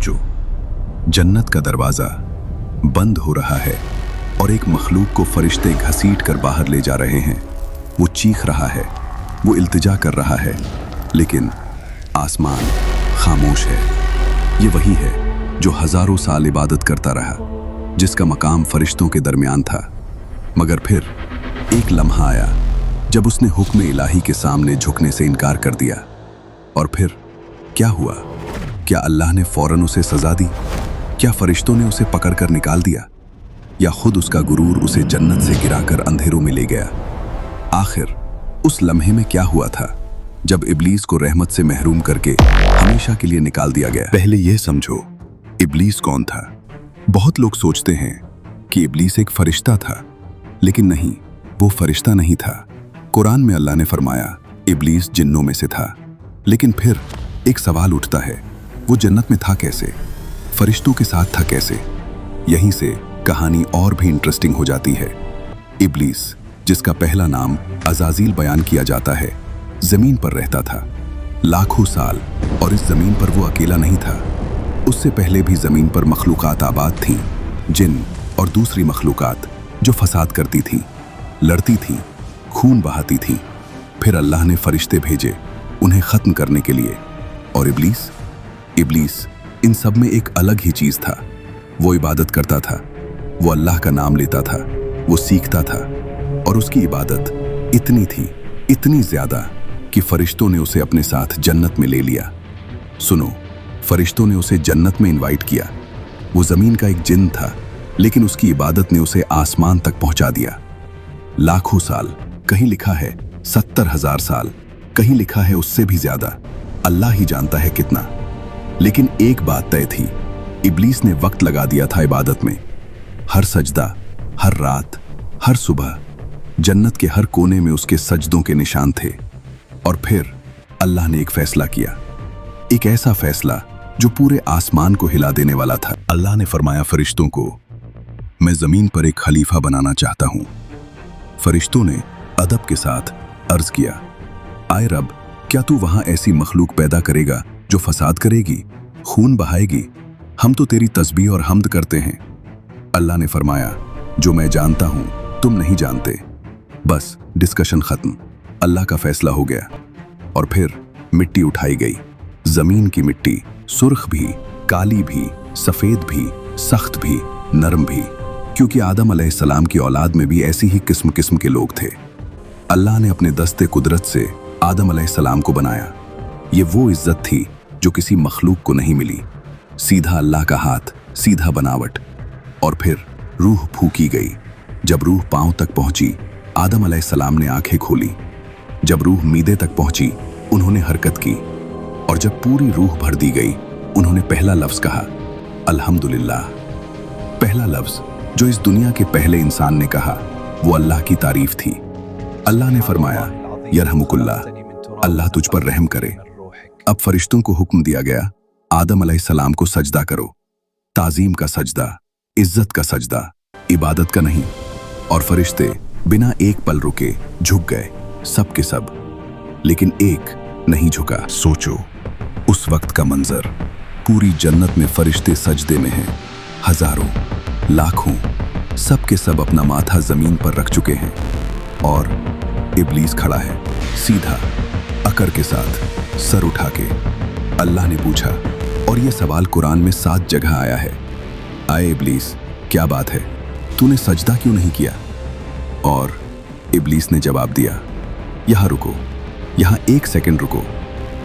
सोचो, जन्नत का दरवाजा बंद हो रहा है और एक मखलूक को फरिश्ते घसीट कर बाहर ले जा रहे हैं। वो चीख रहा है, वो इल्तिजा कर रहा है, लेकिन आसमान खामोश है। ये वही है जो हजारों साल इबादत करता रहा, जिसका मकाम फरिश्तों के दरमियान था। मगर फिर एक लम्हा आया जब उसने हुक्म इलाही के सामने झुकने से इनकार कर दिया। और फिर क्या हुआ? क्या अल्लाह ने फौरन उसे सजा दी? क्या फरिश्तों ने उसे पकड़कर निकाल दिया? या खुद उसका गुरूर उसे जन्नत से गिराकर अंधेरों में ले गया? आखिर उस लम्हे में क्या हुआ था जब इब्लीस को रहमत से महरूम करके हमेशा के लिए निकाल दिया गया? पहले यह समझो, इब्लीस कौन था? बहुत लोग सोचते हैं कि इब्लीस एक फरिश्ता था, लेकिन नहीं, वो फरिश्ता नहीं था। कुरान में अल्लाह ने फरमाया इब्लीस जिन्नों में से था। लेकिन फिर एक सवाल उठता है, वो जन्नत में था कैसे? फरिश्तों के साथ था कैसे? यहीं से कहानी और भी इंटरेस्टिंग हो जाती है। इब्लीस, जिसका पहला नाम अज़ाज़ील बयान किया जाता है, जमीन पर रहता था लाखों साल, और इस जमीन पर वो अकेला नहीं था। उससे पहले भी जमीन पर मखलूकात आबाद थीं, जिन और दूसरी मखलूकात जो फसाद करती थीं, लड़ती थीं, खून बहाती थीं। फिर अल्लाह ने फरिश्ते भेजे उन्हें खत्म करने के लिए। और इब्लीस इन सब में एक अलग ही चीज था। वो इबादत करता था, वो अल्लाह का नाम लेता था, वो सीखता था, और उसकी इबादत इतनी थी, इतनी ज्यादा कि फरिश्तों ने उसे अपने साथ जन्नत में ले लिया। सुनो, फरिश्तों ने उसे जन्नत में इनवाइट किया। वो जमीन का एक जिन था, लेकिन उसकी इबादत ने उसे आसमान तक पहुंचा दिया। लाखों साल, कहीं लिखा है 70,000 साल, कहीं लिखा है उससे भी ज्यादा, अल्लाह ही जानता है कितना। लेकिन एक बात तय थी, इब्लीस ने वक्त लगा दिया था इबादत में। हर सजदा, हर रात, हर सुबह, जन्नत के हर कोने में उसके सजदों के निशान थे। और फिर अल्लाह ने एक फैसला किया, एक ऐसा फैसला जो पूरे आसमान को हिला देने वाला था। अल्लाह ने फरमाया फरिश्तों को, मैं जमीन पर एक खलीफा बनाना चाहता हूं। फरिश्तों ने अदब के साथ अर्ज किया, आए रब, क्या तू वहां ऐसी मखलूक पैदा करेगा जो फसाद करेगी, खून बहाएगी? हम तो तेरी तस्बीह और हम्द करते हैं। अल्लाह ने फरमाया, जो मैं जानता हूं तुम नहीं जानते। बस डिस्कशन खत्म, अल्लाह का फैसला हो गया। और फिर मिट्टी उठाई गई, जमीन की मिट्टी, सुर्ख भी, काली भी, सफेद भी, सख्त भी, नरम भी, क्योंकि आदम अलैहिस्सलाम की औलाद में भी ऐसी ही किस्म किस्म के लोग थे। अल्लाह ने अपने दस्ते कुदरत से आदम अलैहिस्सलाम को बनाया। ये वो इज्जत थी जो किसी मखलूक को नहीं मिली। सीधा अल्लाह का हाथ, सीधा बनावट। और फिर रूह फूकी गई। जब रूह पांव तक पहुंची, आदम अलैहिस्सलाम ने आंखें खोली। जब रूह मीदे तक पहुंची, उन्होंने हरकत की। और जब पूरी रूह भर दी गई, उन्होंने पहला लफ्ज कहा, अल्हम्दुलिल्लाह। पहला लफ्ज जो इस दुनिया के पहले इंसान ने कहा, वो अल्लाह की तारीफ थी। अल्लाह ने फरमाया, यरहमुकुल्लाह, अल्लाह तुझ पर रहम करे। अब फरिश्तों को हुक्म दिया गया, आदम अलैहिस्सलाम को सजदा करो। ताजीम का सजदा, इज्जत का सजदा, इबादत का नहीं। और फरिश्ते बिना एक पल रुके झुक गए, सब के सब। लेकिन एक नहीं झुका। सोचो उस वक्त का मंजर, पूरी जन्नत में फरिश्ते सजदे में हैं, हजारों, लाखों, सब के सब अपना माथा जमीन पर रख चुके हैं। और इब्लीस खड़ा है, सीधा, अकर के साथ, सर उठा के। अल्लाह ने पूछा, और यह सवाल कुरान में 7 जगह आया है, आए इब्लीस, क्या बात है, तूने सजदा क्यों नहीं किया? और इब्लीस ने जवाब दिया, यहां रुको, यहां 1 सेकंड रुको।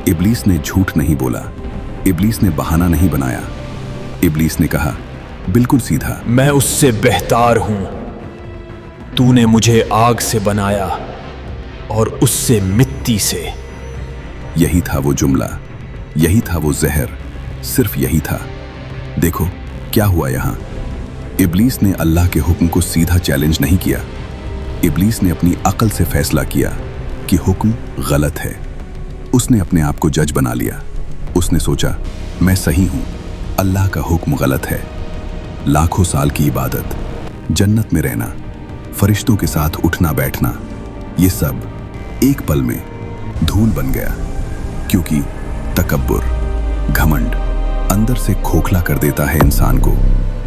इब्लीस ने झूठ नहीं बोला, इब्लीस ने बहाना नहीं बनाया। इब्लीस ने कहा, बिल्कुल सीधा, मैं उससे बेहतर हूं। तूने मुझे आग से बनाया और उससे मिट्टी से। यही था वो जुमला, यही था वो जहर, सिर्फ यही था। देखो क्या हुआ यहां। इब्लीस ने अल्लाह के हुक्म को सीधा चैलेंज नहीं किया। इब्लीस ने अपनी अक्ल से फैसला किया कि हुक्म गलत है। उसने अपने आप को जज बना लिया। उसने सोचा, मैं सही हूं, अल्लाह का हुक्म गलत है। लाखों साल की इबादत, जन्नत में रहना, फरिश्तों के साथ उठना बैठना, ये सब एक पल में धूल बन गया। क्योंकि तकब्बुर, घमंड, अंदर से खोखला कर देता है इंसान को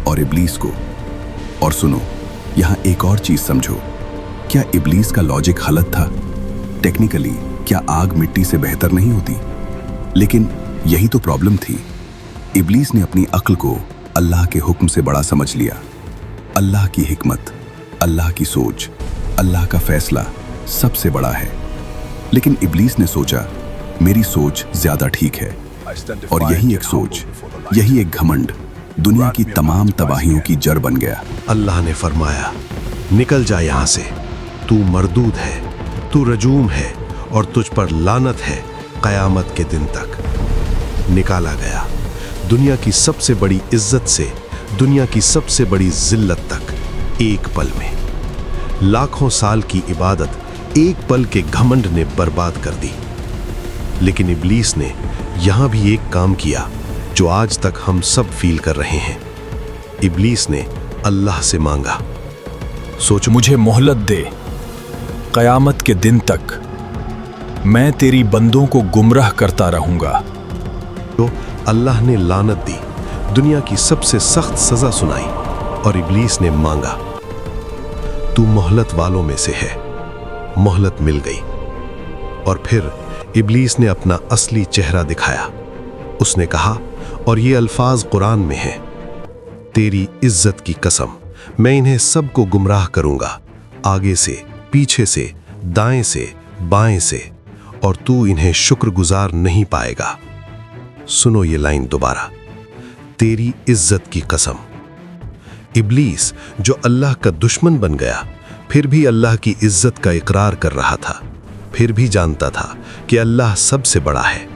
और इब्लीस को। और सुनो, यहाँ एक और चीज समझो, क्या इब्लीस का लॉजिक गलत था? टेक्निकली क्या आग मिट्टी से बेहतर नहीं होती? लेकिन यही तो प्रॉब्लम थी। इब्लीस ने अपनी अक्ल को अल्लाह के हुक्म से बड़ा समझ लिया। अल्लाह की हिकमत, अल्लाह की सोच, अल्लाह का फैसला सबसे बड़ा है। लेकिन इब्लीस ने सोचा मेरी सोच ज्यादा ठीक है, और यही एक सोच, यही एक घमंड दुनिया की तमाम तबाहियों की जड़ बन गया। अल्लाह ने फरमाया, निकल जा यहाँ से, तू मरदूद है, तू रजूम है और तुझ पर लानत है क़यामत के दिन तक। निकाला गया दुनिया की सबसे बड़ी इज्जत से दुनिया की सबसे बड़ी जिल्लत तक एक पल में। लाखों साल की इबादत एक पल के घमंड ने बर्बाद कर दी। लेकिन इब्लीस ने यहां भी एक काम किया जो आज तक हम सब फील कर रहे हैं। इब्लीस ने अल्लाह से मांगा, सोच मुझे मोहलत दे, क़यामत के दिन तक मैं तेरी बंदों को गुमराह करता रहूंगा। तो अल्लाह ने लानत दी, दुनिया की सबसे सख्त सजा सुनाई और इब्लीस ने मांगा, तू मोहलत वालों में से है। मोहलत मिल गई और फिर इब्लीस ने अपना असली चेहरा दिखाया। उसने कहा, और ये अल्फाज कुरान में है, तेरी इज्जत की कसम, मैं इन्हें सबको गुमराह करूंगा, आगे से, पीछे से, दाएं से, बाएं से, और तू इन्हें शुक्रगुजार नहीं पाएगा। सुनो ये लाइन दोबारा, तेरी इज्जत की कसम। इब्लीस जो अल्लाह का दुश्मन बन गया, फिर भी अल्लाह की इज्जत का इकरार कर रहा था, फिर भी जानता था कि अल्लाह सबसे बड़ा है,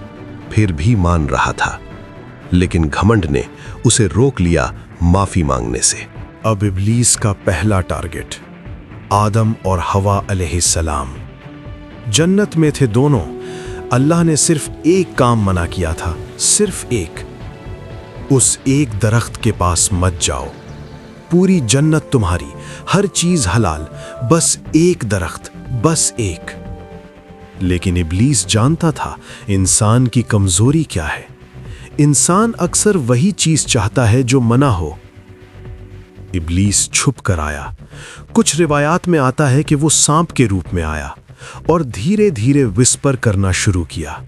फिर भी मान रहा था। लेकिन घमंड ने उसे रोक लिया माफी मांगने से। अब इब्लीस का पहला टारगेट आदम और हवा अलैहिस्सलाम। जन्नत में थे दोनों। अल्लाह ने सिर्फ एक काम मना किया था, सिर्फ एक, उस एक दरख्त के पास मत जाओ, पूरी जन्नत तुम्हारी, हर चीज हलाल, बस एक दरख्त, बस एक। लेकिन इब्लीस जानता था इंसान की कमजोरी क्या है। इंसान अक्सर वही चीज चाहता है जो मना हो। इब्लीस छुप कर आया। कुछ रिवायात में आता है कि वो सांप के रूप में आया और धीरे धीरे विस्पर करना शुरू किया,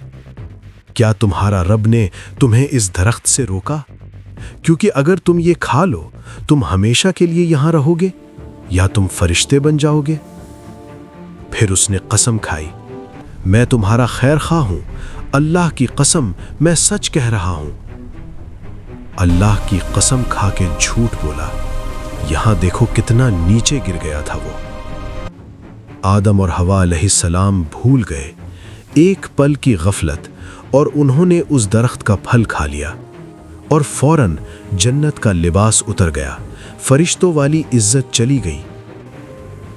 क्या तुम्हारा रब ने तुम्हें इस दरख्त से रोका? क्योंकि अगर तुम ये खा लो, तुम हमेशा के लिए यहां रहोगे या तुम फरिश्ते बन जाओगे। फिर उसने कसम खाई, मैं तुम्हारा खैर खा हूं, अल्लाह की कसम मैं सच कह रहा हूं। अल्लाह की कसम खा के झूठ बोला। यहां देखो कितना नीचे गिर गया था वो। आदम और हवा अलैहिस्सलाम भूल गए एक पल की गफलत और उन्होंने उस दरख्त का फल खा लिया और फौरन जन्नत का लिबास उतर गया, फरिश्तों वाली इज्जत चली गई।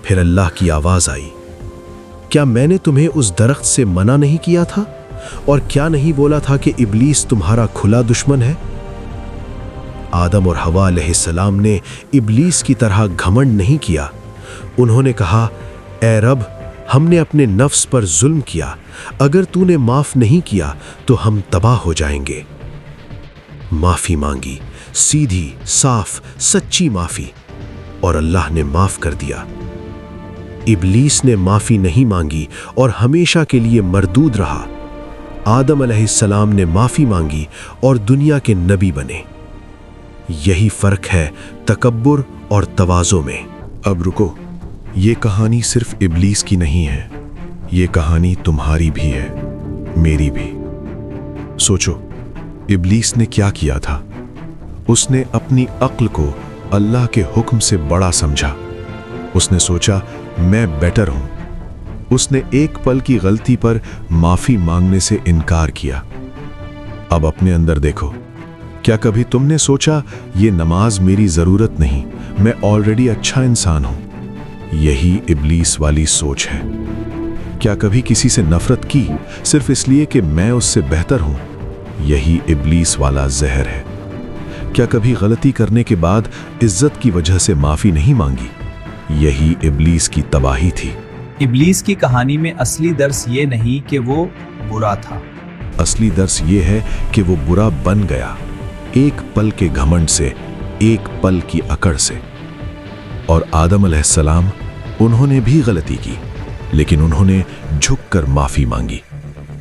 फिर अल्लाह की आवाज आई, क्या मैंने तुम्हें उस दरख्त से मना नहीं किया था? और क्या नहीं बोला था कि इब्लीस तुम्हारा खुला दुश्मन है? आदम और हवा अलैहिस्सलाम ने इब्लीस की तरह घमंड नहीं किया। उन्होंने कहा, ए रब, हमने अपने नफ्स पर जुल्म किया, अगर तूने माफ नहीं किया तो हम तबाह हो जाएंगे। माफी मांगी, सीधी, साफ, सच्ची माफी, और अल्लाह ने माफ कर दिया। इब्लीस ने माफी नहीं मांगी और हमेशा के लिए मरदूद रहा। आदम अलैहिस्सलाम ने माफी मांगी और दुनिया के नबी बने। यही फर्क है तकब्बुर और तवाज़ो में। अब रुको, ये कहानी सिर्फ इब्लीस की नहीं है, ये कहानी तुम्हारी भी है, मेरी भी। सोचो, इब्लीस ने क्या किया था? उसने अपनी अक्ल को अल्लाह के हुक्म से बड़ा समझा। उसने सोचा मैं बेटर हूं। उसने एक पल की गलती पर माफी मांगने से इनकार किया। अब अपने अंदर देखो, क्या कभी तुमने सोचा ये नमाज मेरी जरूरत नहीं, मैं ऑलरेडी अच्छा इंसान हूं? यही इब्लीस वाली सोच है। क्या कभी किसी से नफरत की सिर्फ इसलिए कि मैं उससे बेहतर हूं? यही इब्लीस वाला जहर है। क्या कभी गलती करने के बाद इज्जत की वजह से माफी नहीं मांगी? यही इब्लीस की तबाही थी। इब्लीस की कहानी में असली दर्स ये नहीं कि वो बुरा था, असली दर्स ये है कि वो बुरा बन गया। एक पल के घमंड से, एक पल की अकड़ से। और आदम अलैहिस्सलाम, उन्होंने भी गलती की, लेकिन उन्होंने झुककर माफी मांगी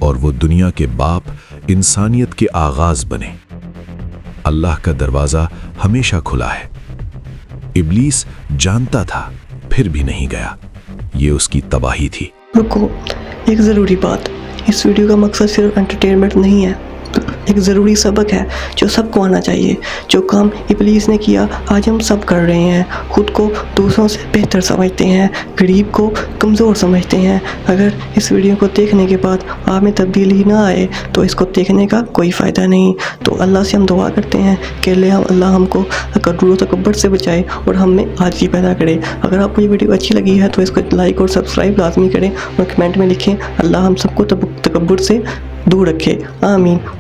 और वो दुनिया के बाप, इंसानियत के आगाज बने। अल्लाह का दरवाजा हमेशा खुला है। इब्लीस जानता था, फिर भी नहीं गया। ये उसकी तबाही थी। रुको, एक ज़रूरी बात, इस वीडियो का मकसद सिर्फ एंटरटेनमेंट नहीं है, एक ज़रूरी सबक है जो सबको आना चाहिए। जो काम इब्लीस ने किया आज हम सब कर रहे हैं। खुद को दूसरों से बेहतर समझते हैं, गरीब को कमज़ोर समझते हैं। अगर इस वीडियो को देखने के बाद आप में तब्दीली ना आए तो इसको देखने का कोई फ़ायदा नहीं। तो अल्लाह से हम दुआ करते हैं कि अल्लाह हमको कब्र तकब्बुर से बचाए और हम में आजिज़ी पैदा करे। अगर आपको ये वीडियो अच्छी लगी है तो इसको लाइक और सब्सक्राइब लाजमी करें और कमेंट में लिखें अल्लाह हम सबको तकब्बुर से दूर रखे। आमीन।